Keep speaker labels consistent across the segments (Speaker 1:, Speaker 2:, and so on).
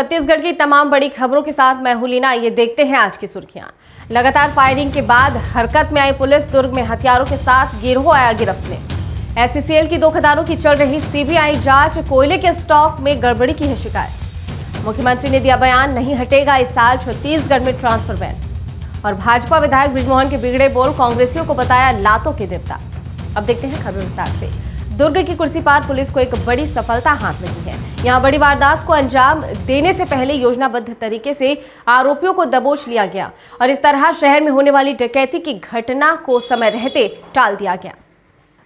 Speaker 1: छत्तीसगढ़ की तमाम बड़ी खबरों के साथ मैं हूं लीना। ये देखते हैं आज की सुर्खियां। लगातार फायरिंग के बाद हरकत में आई पुलिस। दुर्ग में हथियारों के साथ गिरोह आया गिरफ्त में। एससीसीएल की 2 खदानों की चल रही सीबीआई जांच। कोयले के स्टॉक में गड़बड़ी की है शिकायत। मुख्यमंत्री ने दिया बयान, नहीं हटेगा इस साल छत्तीसगढ़ में ट्रांसफर बैन। और भाजपा विधायक बृजमोहन के बिगड़े बोल, कांग्रेसियों को बताया लातों के देवता। अब देखते हैं खबर विस्तार से। दुर्ग की कुर्सी पार पुलिस को एक बड़ी सफलता हाथ लगी है। यहां बड़ी वारदात को अंजाम देने से पहले योजनाबद्ध तरीके से आरोपियों को दबोच लिया गया और इस तरह शहर में होने वाली डकैती की घटना को समय रहते टाल दिया गया।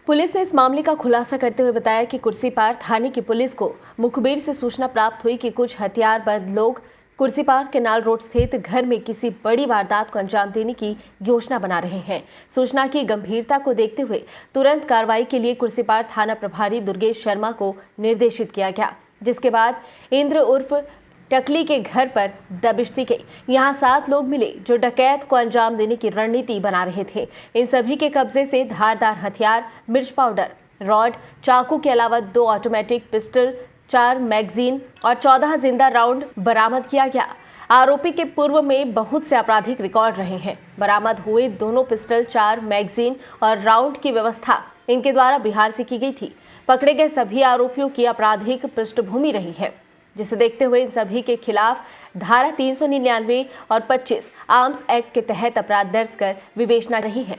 Speaker 1: पुलिस ने इस मामले का खुलासा करते हुए बताया कि कुर्सी पार थाने की पुलिस को मुखबिर से सूचना प्राप्त हुई कि कुछ हथियारबंद लोग कुर्सी पार केनाल रोड स्थित घर में किसी बड़ी वारदात को अंजाम देने की योजना बना रहे हैं। सूचना की गंभीरता को देखते हुए तुरंत कार्रवाई के लिए कुर्सी पार थाना प्रभारी दुर्गेश शर्मा को निर्देशित किया गया, जिसके बाद इंद्र उर्फ टकली के घर पर दबिश दी गई। यहाँ 7 लोग मिले जो डकैत को अंजाम देने की रणनीति बना रहे थे। इन सभी के कब्जे से धारदार हथियार, मिर्च पाउडर, रॉड, चाकू के अलावा 2 ऑटोमेटिक पिस्टल, 4 मैगजीन और 14 जिंदा राउंड बरामद किया गया। आरोपी के पूर्व में बहुत से आपराधिक रिकॉर्ड रहे हैं। बरामद हुए दोनों पिस्टल, 4 मैगजीन और राउंड की व्यवस्था इनके द्वारा बिहार से की गई थी। पकड़े गए सभी आरोपियों की आपराधिक पृष्ठभूमि रही है, जिसे देखते हुए इन सभी के खिलाफ धारा 399 और 25 आर्म्स एक्ट के तहत अपराध दर्ज कर विवेचना रही है।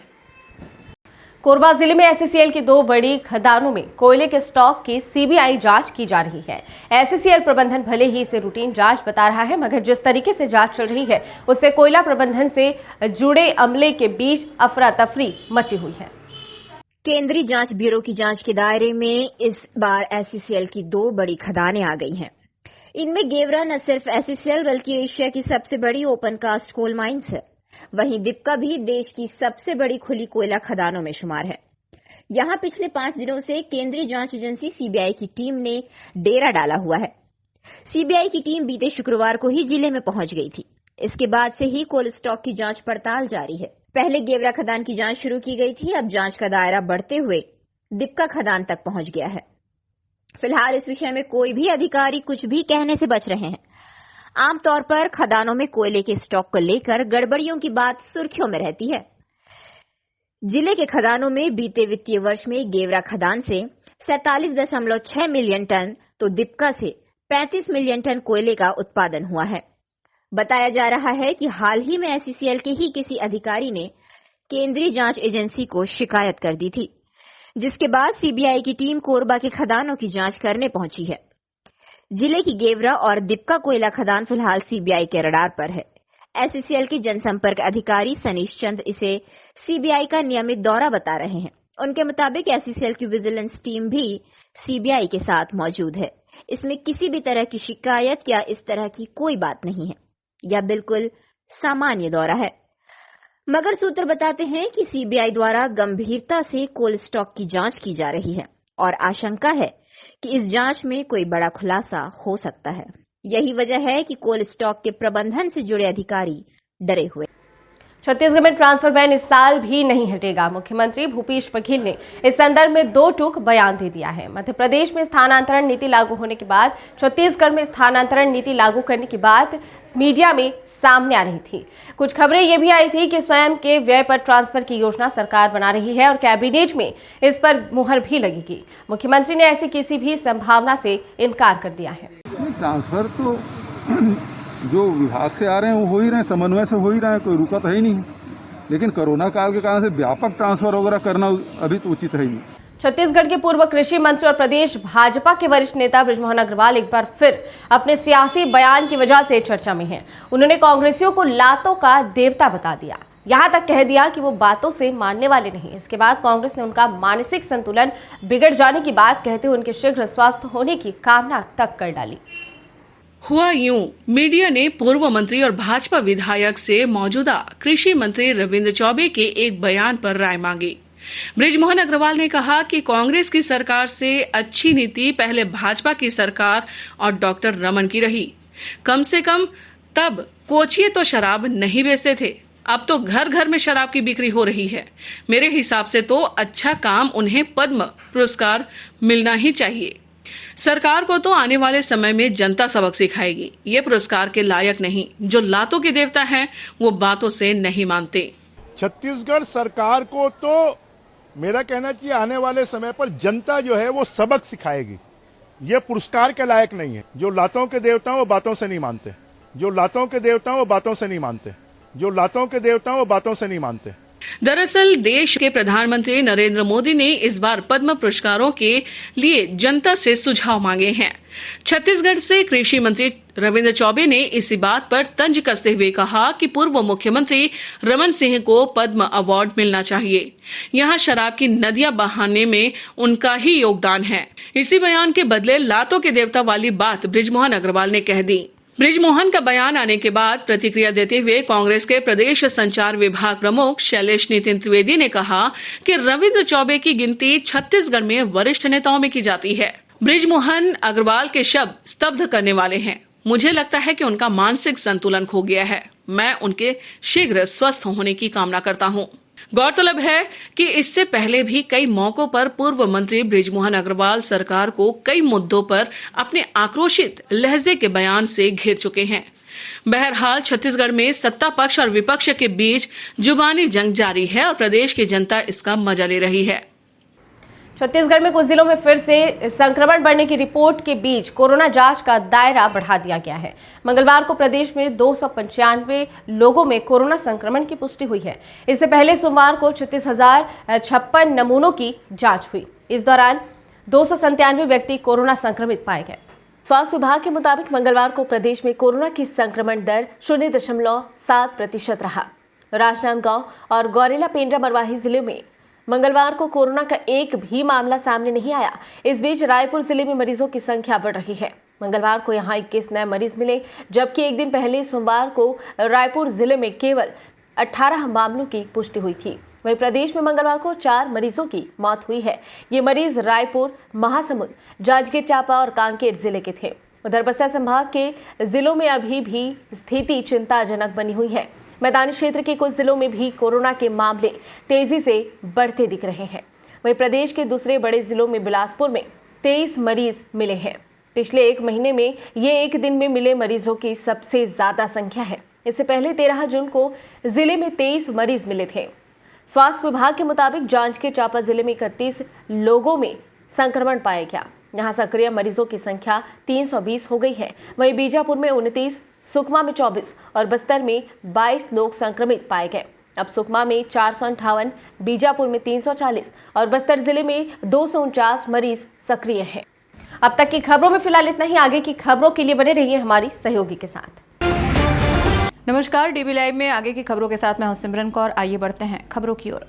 Speaker 1: कोरबा जिले में एससीसीएल की 2 बड़ी खदानों में कोयले के स्टॉक की सीबीआई जांच की जा रही है। एससीसीएल प्रबंधन भले ही इसे रूटीन जांच बता रहा है, मगर जिस तरीके से जांच चल रही है उससे कोयला प्रबंधन से जुड़े अमले के बीच अफरा तफरी मची हुई है।
Speaker 2: केंद्रीय जांच ब्यूरो की जांच के दायरे में इस बार एससीसीएल की 2 बड़ी खदानें आ गई हैं। इनमें गेवरा न सिर्फ एससीसीएल बल्कि एशिया की सबसे बड़ी ओपन कास्ट कोल माइंस है। वहीं दीपका भी देश की सबसे बड़ी खुली कोयला खदानों में शुमार है। यहां पिछले 5 दिनों से केंद्रीय जांच एजेंसी सीबीआई की टीम ने डेरा डाला हुआ है। सीबीआई की टीम बीते शुक्रवार को ही जिले में पहुंच गई थी। इसके बाद से ही कोल स्टॉक की जांच पड़ताल जारी है। पहले गेवरा खदान की जांच शुरू की गई थी, अब जांच का दायरा बढ़ते हुए दीपका खदान तक पहुंच गया है। फिलहाल इस विषय में कोई भी अधिकारी कुछ भी कहने से बच रहे हैं। आमतौर पर खदानों में कोयले के स्टॉक को लेकर गड़बड़ियों की बात सुर्खियों में रहती है। जिले के खदानों में बीते वित्तीय वर्ष में गेवरा खदान से 47.6 मिलियन टन तो दीपका से 35 मिलियन टन कोयले का उत्पादन हुआ है। बताया जा रहा है कि हाल ही में एससीसीएल के ही किसी अधिकारी ने केंद्रीय जांच एजेंसी को शिकायत कर दी थी, जिसके बाद सीबीआई की टीम कोरबा के खदानों की जांच करने पहुंची है। जिले की गेवरा और दीपका कोयला खदान फिलहाल सीबीआई के रडार पर है। एससीसीएल के जनसंपर्क अधिकारी सनीश चंद इसे सीबीआई का नियमित दौरा बता रहे हैं। उनके मुताबिक एससीसीएल की विजिलेंस टीम भी सीबीआई के साथ मौजूद है। इसमें किसी भी तरह की शिकायत या इस तरह की कोई बात नहीं है। यह बिल्कुल सामान्य दौरा है। मगर सूत्र बताते हैं कि सीबीआई द्वारा गंभीरता से कोल स्टॉक की जांच की जा रही है और आशंका है कि इस जांच में कोई बड़ा खुलासा हो सकता है। यही वजह है कि कोल स्टॉक के प्रबंधन से जुड़े अधिकारी डरे हुए।
Speaker 1: छत्तीसगढ़ में ट्रांसफर बैन इस साल भी नहीं हटेगा। मुख्यमंत्री भूपेश बघेल ने इस संदर्भ में 2 टूक बयान दे दिया है। मध्य प्रदेश में स्थानांतरण नीति लागू होने के बाद छत्तीसगढ़ में स्थानांतरण नीति लागू करने की बात मीडिया में सामने आ रही थी। कुछ खबरें ये भी आई थी कि स्वयं के व्यय पर ट्रांसफर की योजना सरकार बना रही है और कैबिनेट में इस पर मुहर भी लगेगी। मुख्यमंत्री ने ऐसी किसी भी संभावना से इनकार कर दिया है।
Speaker 3: ट्रांसफर तो जो विभाग से आ रहे हैं वो हो ही रहे हैं, समन्वय से हो ही रहे हैं, कोई रुका तो है ही नहीं। लेकिन कोरोना काल के कारण से व्यापक ट्रांसफर वगैरह करना अभी तो उचित है ही नहीं।
Speaker 1: छत्तीसगढ़ के पूर्व कृषि मंत्री और प्रदेश भाजपा के वरिष्ठ नेता बृजमोहन अग्रवाल एक बार फिर अपने सियासी बयान की वजह से चर्चा में हैं। उन्होंने कांग्रेसियों को लातों का देवता बता दिया। यहां तक कह दिया कि वो बातों से मानने वाले नहीं। इसके बाद कांग्रेस ने उनका मानसिक संतुलन बिगड़ जाने की बात कहते हुए उनके शीघ्र स्वस्थ होने की कामना तक कर डाली।
Speaker 4: हुआ यूं, मीडिया ने पूर्व मंत्री और भाजपा विधायक से मौजूदा कृषि मंत्री रविंद्र चौबे के एक बयान पर राय मांगी। बृजमोहन अग्रवाल ने कहा कि कांग्रेस की सरकार से अच्छी नीति पहले भाजपा की सरकार और डॉक्टर रमन की रही। कम से कम तब कोचिए तो शराब नहीं बेचते थे, अब तो घर घर में शराब की बिक्री हो रही है। मेरे हिसाब से तो अच्छा काम उन्हें पद्म पुरस्कार मिलना ही चाहिए। सरकार को तो आने वाले समय में जनता सबक सिखाएगी। ये पुरस्कार के लायक नहीं। जो लातों के देवता हैं वो बातों से नहीं मानते।
Speaker 5: छत्तीसगढ़ सरकार को तो मेरा कहना चाहिए आने वाले समय पर जनता जो है वो सबक सिखाएगी। ये पुरस्कार के लायक नहीं है। जो लातों के देवता वो बातों से नहीं मानते। जो लातों के देवता वो बातों से नहीं मानते। जो लातों के देवता वो बातों से नहीं मानते।
Speaker 4: दरअसल देश के प्रधानमंत्री नरेंद्र मोदी ने इस बार पद्म पुरस्कारों के लिए जनता से सुझाव मांगे हैं। छत्तीसगढ़ से कृषि मंत्री रविंद्र चौबे ने इसी बात पर तंज कसते हुए कहा कि पूर्व मुख्यमंत्री रमन सिंह को पद्म अवार्ड मिलना चाहिए। यहां शराब की नदियां बहाने में उनका ही योगदान है। इसी बयान के बदले लातों के देवता वाली बात बृजमोहन अग्रवाल ने कह दी। बृजमोहन का बयान आने के बाद प्रतिक्रिया देते हुए कांग्रेस के प्रदेश संचार विभाग प्रमुख शैलेश नितिन त्रिवेदी ने कहा कि रविंद्र चौबे की गिनती छत्तीसगढ़ में वरिष्ठ नेताओं में की जाती है। बृजमोहन अग्रवाल के शब्द स्तब्ध करने वाले हैं। मुझे लगता है कि उनका मानसिक संतुलन खो गया है। मैं उनके शीघ्र स्वस्थ होने की कामना करता हूं। गौरतलब है कि इससे पहले भी कई मौकों पर पूर्व मंत्री बृजमोहन अग्रवाल सरकार को कई मुद्दों पर अपने आक्रोशित लहजे के बयान से घेर चुके हैं। बहरहाल छत्तीसगढ़ में सत्ता पक्ष और विपक्ष के बीच जुबानी जंग जारी है और प्रदेश की जनता इसका मजा ले रही है।
Speaker 1: छत्तीसगढ़ में कुछ जिलों में फिर से संक्रमण बढ़ने की रिपोर्ट के बीच कोरोना जांच का दायरा बढ़ा दिया गया है। मंगलवार को प्रदेश में 295 लोगों में कोरोना संक्रमण की पुष्टि हुई है। इससे पहले सोमवार को 36,056 नमूनों की जांच हुई। इस दौरान 297 व्यक्ति कोरोना संक्रमित पाए गए। स्वास्थ्य विभाग के मुताबिक मंगलवार को प्रदेश में कोरोना की संक्रमण दर 0.7% रहा। राजनांदगांव और गौरेला पेंड्रा मरवाही जिले में मंगलवार को कोरोना का एक भी मामला सामने नहीं आया। इस बीच रायपुर जिले में मरीजों की संख्या बढ़ रही है। मंगलवार को यहां 21 नए मरीज मिले, जबकि एक दिन पहले सोमवार को रायपुर जिले में केवल 18 मामलों की पुष्टि हुई थी। वहीं प्रदेश में मंगलवार को 4 मरीजों की मौत हुई है। ये मरीज रायपुर, महासमुंद, जांजगीर चांपा और कांकेर जिले के थे। उधर बस्तर संभाग के जिलों में अभी भी स्थिति चिंताजनक बनी हुई है। मैदानी क्षेत्र के कुछ जिलों में भी कोरोना के मामले तेजी से बढ़ते दिख रहे हैं। वहीं प्रदेश के दूसरे बड़े जिलों में बिलासपुर में 23 मरीज मिले हैं। पिछले एक महीने में ये एक दिन में मिले मरीजों की सबसे ज्यादा संख्या है। इससे पहले 13 जून को जिले में 23 मरीज मिले थे। स्वास्थ्य विभाग के मुताबिक जांजगीर चांपा जिले में 31 लोगों में संक्रमण पाया गया। यहाँ सक्रिय मरीजों की संख्या 320 हो गई है। वहीं बीजापुर में 29, सुकमा में 24 और बस्तर में 22 लोग संक्रमित पाए गए। अब सुकमा में 458, बीजापुर में 340 और बस्तर जिले में 249 मरीज सक्रिय हैं। अब तक की खबरों में फिलहाल इतना ही। आगे की खबरों के लिए बने रहिए हमारी सहयोगी के साथ।
Speaker 6: नमस्कार, डीबी लाइव में आगे की खबरों के साथ मैं हूं सिमरन कौर। आइए बढ़ते हैं खबरों की ओर।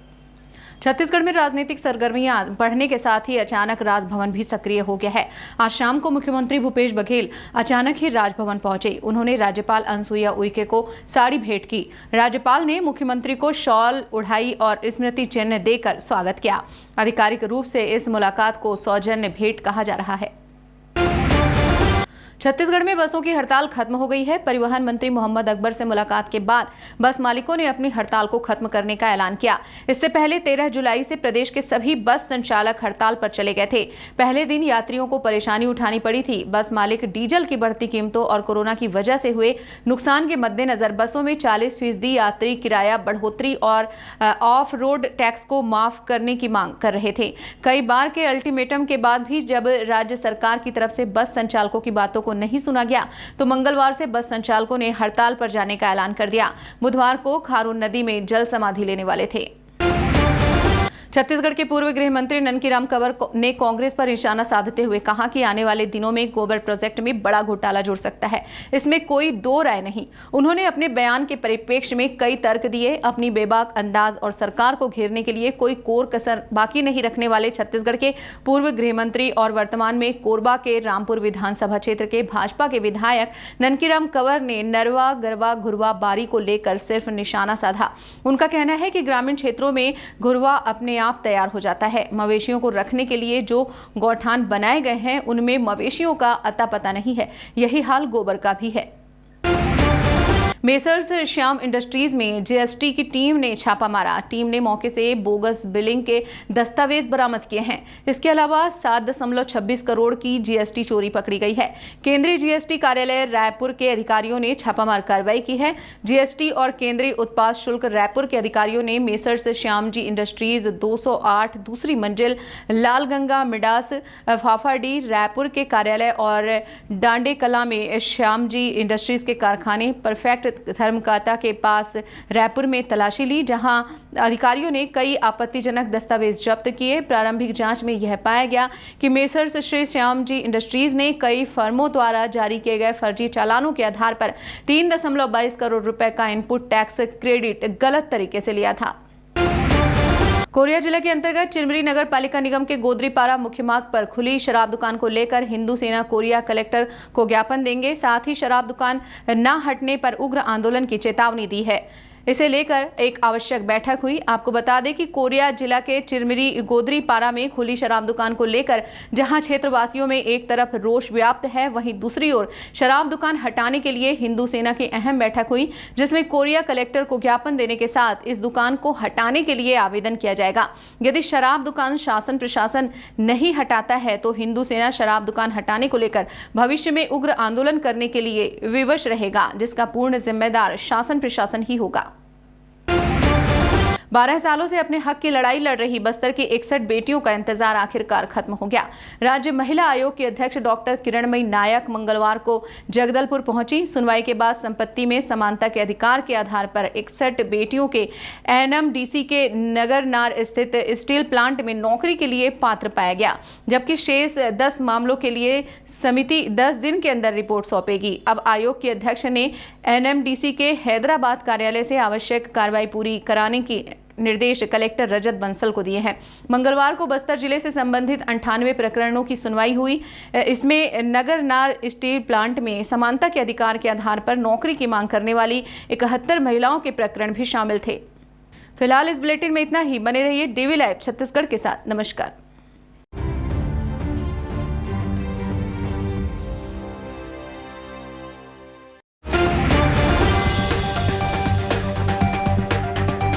Speaker 6: छत्तीसगढ़ में राजनीतिक सरगर्मियां बढ़ने के साथ ही अचानक राजभवन भी सक्रिय हो गया है। आज शाम को मुख्यमंत्री भूपेश बघेल अचानक ही राजभवन पहुंचे। उन्होंने राज्यपाल अनुसुईया उइके को साड़ी भेंट की। राज्यपाल ने मुख्यमंत्री को शॉल उड़ाई और स्मृति चिन्ह देकर स्वागत किया। आधिकारिक रूप से इस मुलाकात को सौजन्य भेंट कहा जा रहा है। छत्तीसगढ़ में बसों की हड़ताल खत्म हो गई है। परिवहन मंत्री मोहम्मद अकबर से मुलाकात के बाद बस मालिकों ने अपनी हड़ताल को खत्म करने का ऐलान किया। इससे पहले 13 जुलाई से प्रदेश के सभी बस संचालक हड़ताल पर चले गए थे। पहले दिन यात्रियों को परेशानी उठानी पड़ी थी। बस मालिक डीजल की बढ़ती कीमतों और कोरोना की वजह से हुए नुकसान के मद्देनजर बसों में 40% यात्री किराया बढ़ोतरी और ऑफ रोड टैक्स को माफ करने की मांग कर रहे थे। कई बार के अल्टीमेटम के बाद भी जब राज्य सरकार की तरफ से बस संचालकों की बातों को नहीं सुना गया तो मंगलवार से बस संचालकों ने हड़ताल पर जाने का ऐलान कर दिया। बुधवार को खारून नदी में जल समाधि लेने वाले थे। छत्तीसगढ़ के पूर्व गृह मंत्री ननकीराम कंवर ने कांग्रेस पर निशाना साधते हुए कहा कि आने वाले दिनों में गोबर प्रोजेक्ट में बड़ा घोटाला जुड़ सकता है। इसमें कोई दो राय नहीं। उन्होंने अपने बयान के परिप्रेक्ष्य में कई तर्क दिए। अपनी बेबाक अंदाज और सरकार को घेरने के लिए कोई कोर कसर बाकी नहीं रखने वाले छत्तीसगढ़ के पूर्व गृह मंत्री और वर्तमान में कोरबा के रामपुर विधानसभा क्षेत्र के भाजपा के विधायक ननकीराम कंवर ने नरवा, गरवा, घुरवा बारी को लेकर सिर्फ निशाना साधा। उनका कहना है कि ग्रामीण क्षेत्रों में घुरवा अपने आप तैयार हो जाता है। मवेशियों को रखने के लिए जो गौठान बनाए गए हैं उनमें मवेशियों का अता पता नहीं है। यही हाल गोबर का भी है। मेसर्स श्याम इंडस्ट्रीज में जीएसटी की टीम ने छापा मारा। टीम ने मौके से बोगस बिलिंग के दस्तावेज बरामद किए हैं। इसके अलावा 7.26 करोड़ की जीएसटी चोरी पकड़ी गई है। केंद्रीय जीएसटी कार्यालय रायपुर के अधिकारियों ने छापामार कार्रवाई की है। जीएसटी और केंद्रीय उत्पाद शुल्क रायपुर के अधिकारियों ने मेसर्स श्यामजी इंडस्ट्रीज 208 दूसरी मंजिल लालगंगा मिडास फाफाडी रायपुर के कार्यालय और डांडे कला में श्यामजी इंडस्ट्रीज के कारखाने परफेक्ट धर्मकाता के पास रायपुर में तलाशी ली, जहां अधिकारियों ने कई आपत्तिजनक दस्तावेज जब्त किए। प्रारंभिक जांच में यह पाया गया कि मेसर्स श्री श्यामजी इंडस्ट्रीज ने कई फर्मों द्वारा जारी किए गए फर्जी चालानों के आधार पर 3.22 करोड़ रुपए का इनपुट टैक्स क्रेडिट गलत तरीके से लिया था। कोरिया जिले के अंतर्गत चिरमिरी नगर पालिका निगम के गोदरीपारा मुख्य मार्ग पर खुली शराब दुकान को लेकर हिंदू सेना कोरिया कलेक्टर को ज्ञापन देंगे। साथ ही शराब दुकान न हटने पर उग्र आंदोलन की चेतावनी दी है। इसे लेकर एक आवश्यक बैठक हुई। आपको बता दें कि कोरिया जिला के चिरमिरी गोदरीपारा में खुली शराब दुकान को लेकर जहां क्षेत्रवासियों में एक तरफ रोष व्याप्त है, वहीं दूसरी ओर शराब दुकान हटाने के लिए हिंदू सेना की अहम बैठक हुई, जिसमें कोरिया कलेक्टर को ज्ञापन देने के साथ इस दुकान को हटाने के लिए आवेदन किया जाएगा। यदि शराब दुकान शासन प्रशासन नहीं हटाता है तो हिंदू सेना शराब दुकान हटाने को लेकर भविष्य में उग्र आंदोलन करने के लिए विवश रहेगा, जिसका पूर्ण जिम्मेदार शासन प्रशासन ही होगा। 12 सालों से अपने हक की लड़ाई लड़ रही बस्तर की 61 बेटियों का इंतजार आखिरकार खत्म हो गया। राज्य महिला आयोग की अध्यक्ष डॉक्टर किरणमयी नायक मंगलवार को जगदलपुर पहुंची। सुनवाई के बाद संपत्ति में समानता के अधिकार के आधार पर 61 बेटियों के एनएमडीसी के नगरनार स्थित स्टील प्लांट में नौकरी के लिए पात्र पाया गया, जबकि शेष 10 मामलों के लिए समिति 10 दिन के अंदर रिपोर्ट सौंपेगी। अब आयोग के अध्यक्ष ने एनएमडीसी के हैदराबाद कार्यालय से आवश्यक कार्रवाई पूरी कराने की निर्देश कलेक्टर रजत बंसल को दिए हैं। मंगलवार को बस्तर जिले से संबंधित 98 प्रकरणों की सुनवाई हुई। इसमें नगरनार स्टील प्लांट में समानता के अधिकार के आधार पर नौकरी की मांग करने वाली 71 महिलाओं के प्रकरण भी शामिल थे। फिलहाल इस बुलेटिन में इतना ही। बने रहिए डीवी लाइव छत्तीसगढ़ के साथ। नमस्कार।